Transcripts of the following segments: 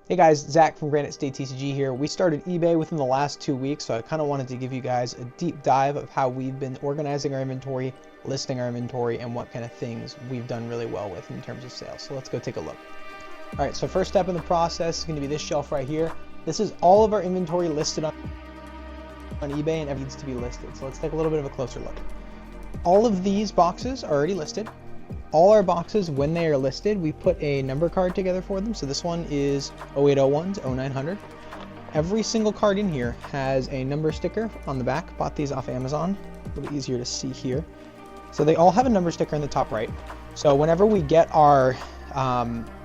Hey guys, Zach from DidntTCG here. We started eBay within the last 2 weeks, so I kind of wanted to give you guys a deep dive of how we've been organizing our inventory, listing our inventory, and what kind of things we've done really well with in terms of sales. So let's go take a look. All right, so first step in the process is going to be this shelf right here. This is all of our inventory listed on eBay, and everything needs to be listed. So let's take a little bit of a closer look. All of these boxes are already listed. All our boxes, when they are listed, we put a number card together for them. So this one is 0801 to 0900. Every single card in here has a number sticker on the back. Bought these off Amazon. A little easier to see here. So they all have a number sticker in the top right. So whenever we get our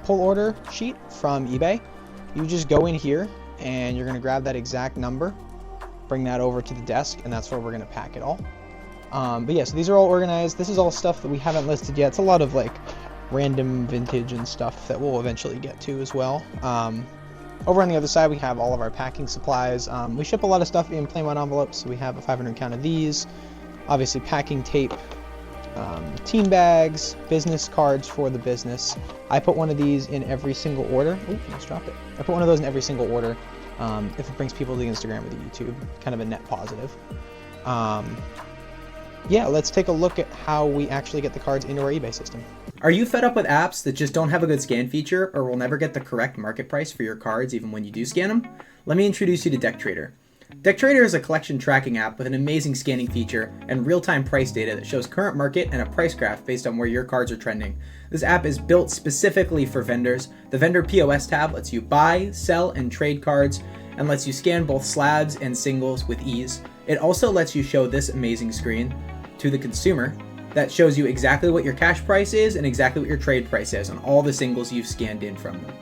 pull order sheet from eBay, you just go in here and you're going to grab that exact number, bring that over to the desk, and that's where we're going to pack it all. But yeah, so these are all organized. This is all stuff that we haven't listed yet. It's a lot of like random vintage and stuff that we'll eventually get to as well. Over on the other side, we have all of our packing supplies. We ship a lot of stuff in plain white envelopes, so we have a 500 count of these. Obviously packing tape, team bags, business cards for the business. I put one of these in every single order. Ooh, almost dropped it. I put one of those in every single order if it brings people to the Instagram or the YouTube. Kind of a net positive. Yeah, let's take a look at how we actually get the cards into our eBay system. Are you fed up with apps that just don't have a good scan feature or will never get the correct market price for your cards even when you do scan them? Let me introduce you to DeckTradtr. DeckTradtr is a collection tracking app with an amazing scanning feature and real-time price data that shows current market and a price graph based on where your cards are trending. This app is built specifically for vendors. The vendor POS tab lets you buy, sell, and trade cards and lets you scan both slabs and singles with ease. It also lets you show this amazing screen to the consumer that shows you exactly what your cash price is and exactly what your trade price is on all the singles you've scanned in from them.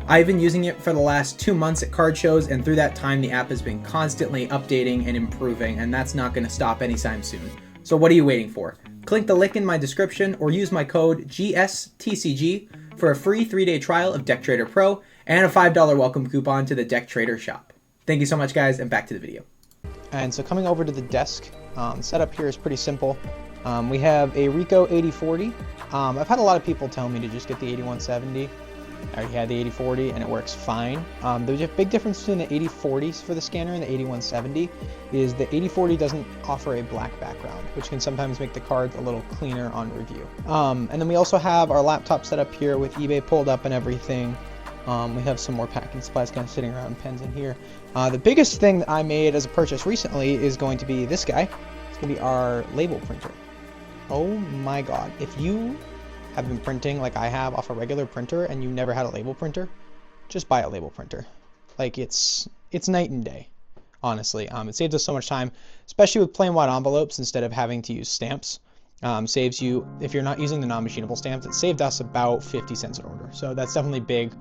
I've been using it for the last 2 months at card shows, and through that time the app has been constantly updating and improving, and that's not going to stop anytime soon. So what are you waiting for? Click the link in my description or use my code GSTCG for a free 3-day trial of DeckTradtr Pro and a $5 welcome coupon to the DeckTradtr shop. Thank you so much guys, and back to the video. And so coming over to the desk, setup here is pretty simple. We have a Ricoh 8040. I've had a lot of people tell me to just get the 8170. I already had the 8040 and it works fine. There's a big difference between the 8040s for the scanner and the 8170 is the 8040 doesn't offer a black background, which can sometimes make the cards a little cleaner on review. And then we also have our laptop set up here with eBay pulled up and everything. We have some more packing supplies kind of sitting around, pens in here. The biggest thing that I made as a purchase recently is going to be this guy. It's going to be our label printer. Oh my god. If you have been printing like I have off a regular printer and you never had a label printer, just buy a label printer. Like it's night and day, honestly. It saves us so much time, especially with plain white envelopes instead of having to use stamps. Saves you, if you're not using the non-machinable stamps, it saved us about 50 cents an order. So that's definitely big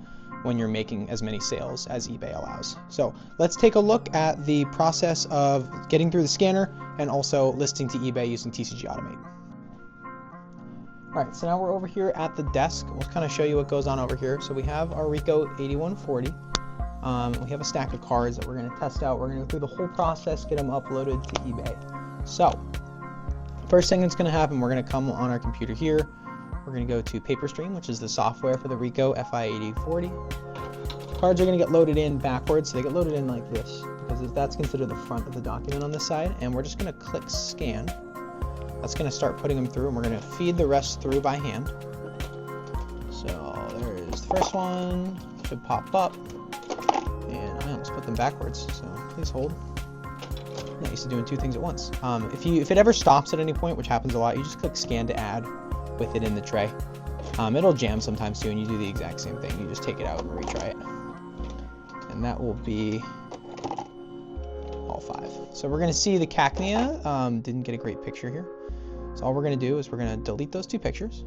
when you're making as many sales as eBay allows. So let's take a look at the process of getting through the scanner and also listing to eBay using TCG Automate. All right, so now we're over here at the desk. We'll kind of show you what goes on over here. So we have our Ricoh 8140. We have a stack of cards that we're going to test out. We're going to go through the whole process, get them uploaded to eBay. So first thing that's going to happen, we're going to come on our computer here. We're going to go to PaperStream, which is the software for the Ricoh FI8040. Cards are going to get loaded in backwards, so they get loaded in like this, because that's considered the front of the document on this side. And we're just going to click Scan. That's going to start putting them through, and we're going to feed the rest through by hand. So there's the first one, should pop up. And I almost put them backwards, so please hold. I'm not used to doing 2 things at once. If it ever stops at any point, which happens a lot, you just click Scan to add with it in the tray. It'll jam sometimes too, and you do the exact same thing. You just take it out and retry it. And that will be all 5. So we're going to see the cacnea. Didn't get a great picture here. So all we're going to do is we're going to delete those 2 pictures.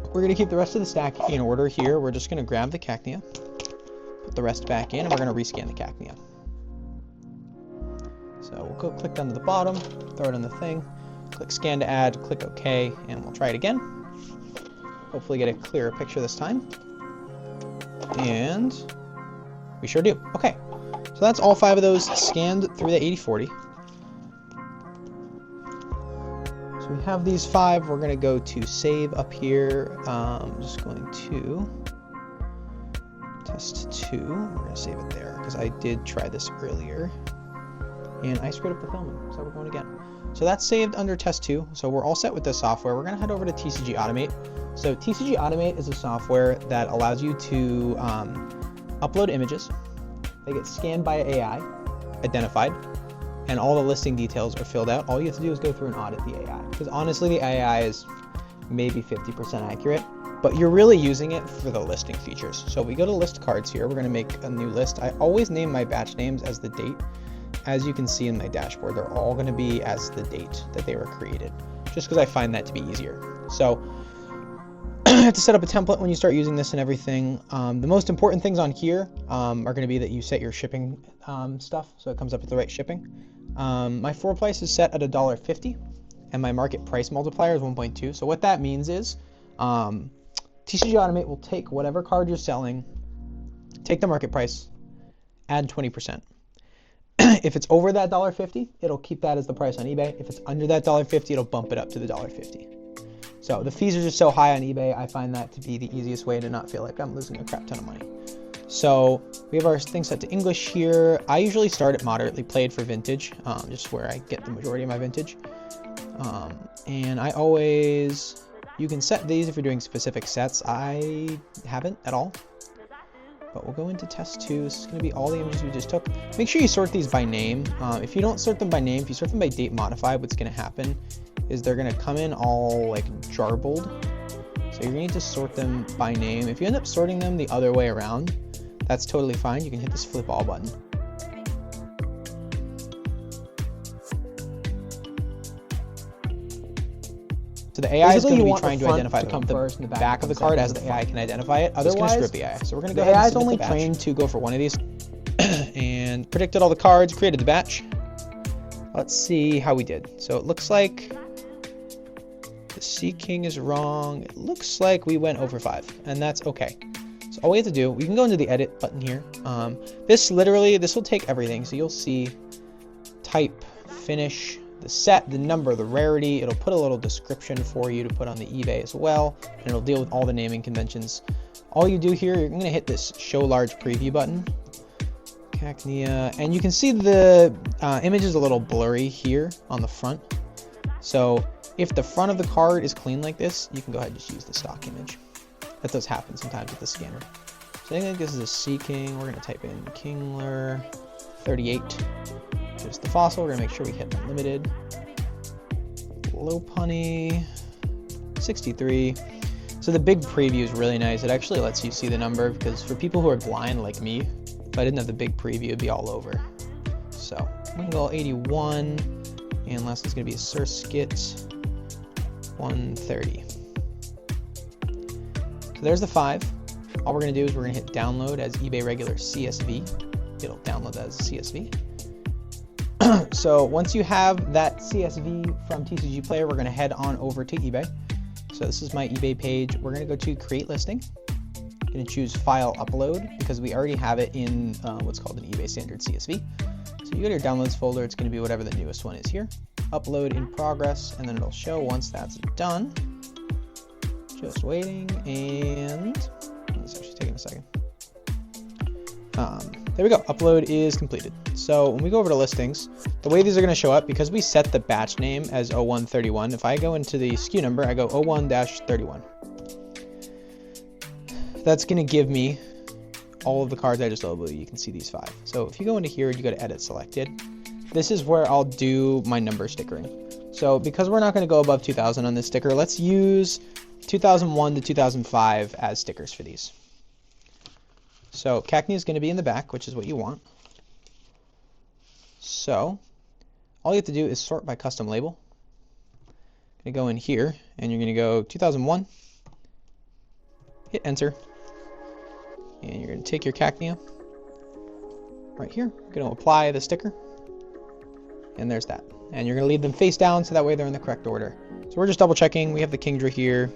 We're going to keep the rest of the stack in order here. We're just going to grab the cacnea, put the rest back in, and we're going to rescan the cacnea. So we'll go click down to the bottom, throw it in the thing, click Scan to add, click OK, and we'll try it again. Hopefully get a clearer picture this time. And we sure do. Okay, so that's all 5 of those scanned through the 8040. So we have these 5. We're going to go to save up here. I'm just going to Test 2, we're going to save it there because I did try this earlier and I screwed up the filming, so we're going again. So that's saved under test 2, so we're all set with this software. We're going to head over to TCG Automate. So TCG Automate is a software that allows you to upload images. They get scanned by AI, identified, and all the listing details are filled out. All you have to do is go through and audit the AI, because honestly the AI is maybe 50% accurate, but you're really using it for the listing features. So we go to list cards here, we're going to make a new list. I always name my batch names as the date. As you can see in my dashboard, they're all going to be as the date that they were created, just because I find that to be easier. So you have to set up a template when you start using this and everything. The most important things on here are going to be that you set your shipping stuff, so it comes up with the right shipping. My floor price is set at $1.50, and my market price multiplier is 1.2. So what that means is TCG Automate will take whatever card you're selling, take the market price, add 20%. If it's over that $1.50, it'll keep that as the price on eBay. If it's under that $1.50, it'll bump it up to the $1.50. So the fees are just so high on eBay, I find that to be the easiest way to not feel like I'm losing a crap ton of money. So we have our thing set to English here. I usually start at moderately played for vintage, just where I get the majority of my vintage. And I always, you can set these if you're doing specific sets. I haven't at all. But we'll go into test 2. This is going to be all the images we just took. Make sure you sort these by name. If you don't sort them by name, if you sort them by date modified, what's going to happen is they're going to come in all like jarbled. So you're going to need to sort them by name. If you end up sorting them the other way around, that's totally fine. You can hit this flip all button. So the AI is going to be trying to identify the back of the card as the AI can identify it. Otherwise, it's going to screw up the AI. So we're going to go ahead and submit the batch. The AI is only trained to go for one of these. And predicted all the cards, created the batch. Let's see how we did. So it looks like the C King is wrong. It looks like we went over 5, and that's okay. So all we have to do, we can go into the edit button here. This will take everything. So you'll see type, finish, the set, the number, the rarity. It'll put a little description for you to put on the eBay as well, and it'll deal with all the naming conventions. All you do here, you're going to hit this show large preview button, Cacnea, and you can see the image is a little blurry here on the front. So if the front of the card is clean like this, you can go ahead and just use the stock image. That does happen sometimes with the scanner. So I think this is a C King. We're going to type in Kingler 38. Just the fossil. We're going to make sure we hit unlimited. Low punny 63. So the big preview is really nice. It actually lets you see the number, because for people who are blind like me, if I didn't have the big preview, it'd be all over. So we can go 81, and last one's going to be a Surskit 130. So there's the 5. All we're going to do is we're going to hit download as eBay regular CSV. It'll download that as a CSV. So once you have that CSV from TCG Player, we're going to head on over to eBay. So this is my eBay page. We're going to go to create listing. I'm going to choose file upload because we already have it in what's called an eBay standard CSV. So you go to your downloads folder. It's going to be whatever the newest one is here. Upload in progress, and then it'll show once that's done. Just waiting, and it's actually taking a second. There we go. Upload is completed. So when we go over to listings, the way these are going to show up, because we set the batch name as 0131, if I go into the SKU number, I go 01-31. That's going to give me all of the cards I just loaded. You can see these 5. So if you go into here and you go to edit selected, this is where I'll do my number stickering. So because we're not going to go above 2000 on this sticker, let's use 2001 to 2005 as stickers for these. So Cacnea is going to be in the back, which is what you want. So all you have to do is sort by custom label. You're going to go in here, and you're going to go 2001, hit enter, and you're going to take your Cacnea right here. You're going to apply the sticker, and there's that. And you're going to leave them face down so that way they're in the correct order. So we're just double checking. We have the Kingdra here.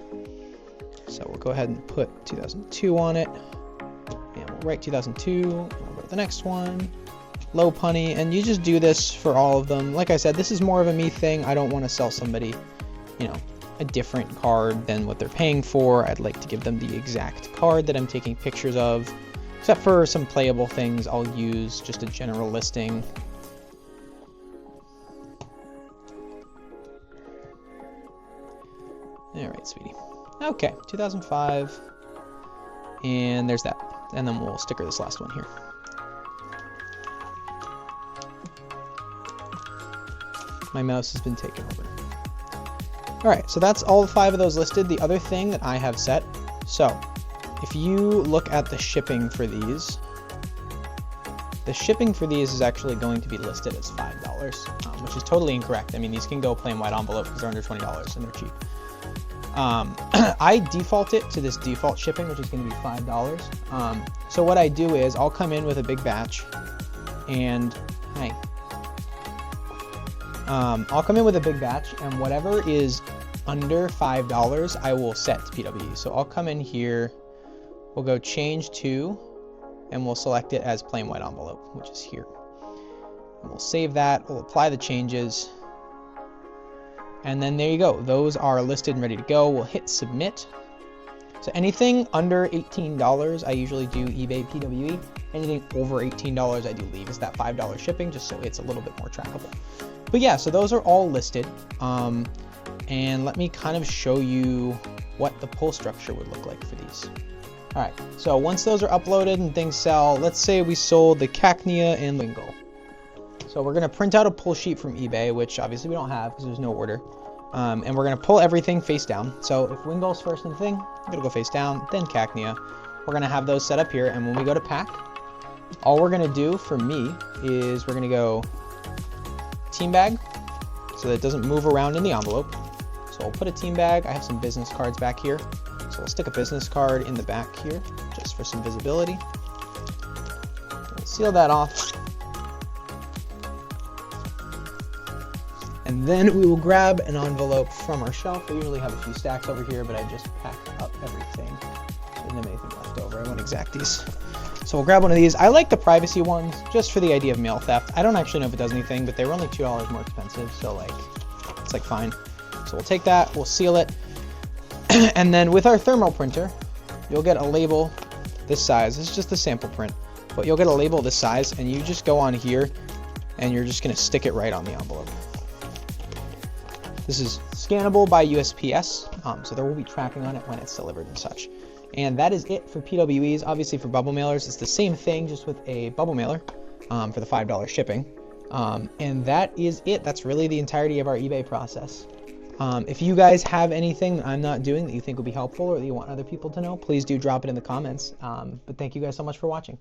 So we'll go ahead and put 2002 on it. And we'll write 2002. And we'll go to the next one. Low punny. And you just do this for all of them. Like I said, this is more of a me thing. I don't want to sell somebody, you know, a different card than what they're paying for. I'd like to give them the exact card that I'm taking pictures of. Except for some playable things, I'll use just a general listing. All right, sweetie. Okay, 2005, and there's that. And then we'll sticker this last one here. My mouse has been taken over. All right, so that's all 5 of those listed. The other thing that I have set, so if you look at the shipping for these, the shipping for these is actually going to be listed as $5, which is totally incorrect. I mean, these can go plain white envelope because they're under $20 and they're cheap. I default it to this default shipping, which is going to be $5. So what I do is I'll come in with a big batch, and I'll come in with a big batch, and whatever is under $5, I will set to PWE. So I'll come in here, we'll go change to, and we'll select it as plain white envelope, which is here. And we'll save that, we'll apply the changes, and then there you go. Those are listed and ready to go. We'll hit submit. So anything under $18, I usually do eBay PWE. Anything over $18, I do leave as that $5 shipping, just so it's a little bit more trackable. But yeah, so those are all listed. And let me kind of show you what the pull structure would look like for these. All right, so once those are uploaded and things sell, let's say we sold the Cacnea and Wingle. So we're gonna print out a pull sheet from eBay, which obviously we don't have because there's no order. And we're gonna pull everything face down. So if Wingle's first in the thing, I'm gonna go face down, then Cacnea. We're gonna have those set up here, and when we go to pack, all we're gonna do for me is we're gonna go team bag, so that it doesn't move around in the envelope. So we'll put a team bag. I have some business cards back here. So we'll stick a business card in the back here, just for some visibility. We'll seal that off. And then we will grab an envelope from our shelf. I usually have a few stacks over here, but I just packed up everything. So I didn't have anything left over. I won't exact these. So we'll grab one of these. I like the privacy ones just for the idea of mail theft. I don't actually know if it does anything, but they were only $2 more expensive, so like it's like fine. So we'll take that, we'll seal it. And then with our thermal printer, you'll get a label this size. This is just the sample print, but you'll get a label this size, and you just go on here and you're just gonna stick it right on the envelope. This is scannable by USPS, so there will be tracking on it when it's delivered and such. And that is it for PWEs. Obviously for bubble mailers, it's the same thing, just with a bubble mailer for the $5 shipping. And that is it. That's really the entirety of our eBay process. If you guys have anything that I'm not doing that you think will be helpful or that you want other people to know, please do drop it in the comments. But thank you guys so much for watching.